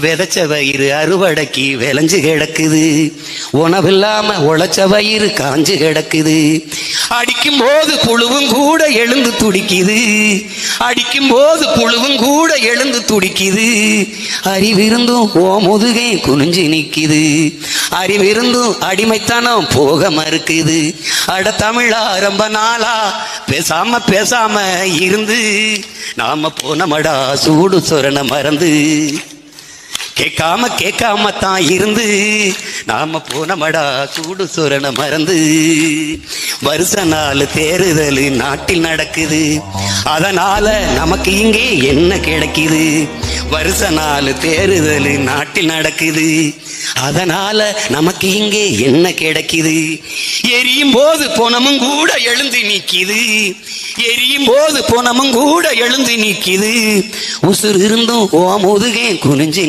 விதைச்ச வயிறு அறுவடைக்கு விளைஞ்சு கிடக்குது, உணவில்லாம உழைச்ச வயிறு காஞ்சு கிடக்குது. அடிக்கும் போது புழுவும் கூட எழுந்து துடிக்குது, அடிக்கும் போது புழுவும் கூட எழுந்து துடிக்குது. அறிவிருந்தும் ஓ முதுகே குனிஞ்சு நிக்குது, அறிவிருந்தும் அடிமைத்தனம் போக மறுக்குது. அட தமிழா ரொம்ப நாளா பேசாம பேசாம இருந்து நாம போனமடா சூடு சொரண மறந்து. கேட்காம கேட்காம தான் இருந்து நாம போனமடா சூடு சொரண மறந்து. வருஷ நாள் தேர்தல் நாட்டில் நடக்குது, அதனால நமக்கு இங்கே என்ன கிடைக்குது? வருஷ நாள் தேர்தல் நாட்டில் நடக்குது, அதனால நமக்கு இங்கே என்ன கிடைக்குது? எரியும் போது பொணமும் கூட எழுந்து நிக்குது, எரியும் போது பொணமும் கூட எழுந்து நிக்குது. உசுர் இருந்தும் ஓ முதுகே குனிஞ்சு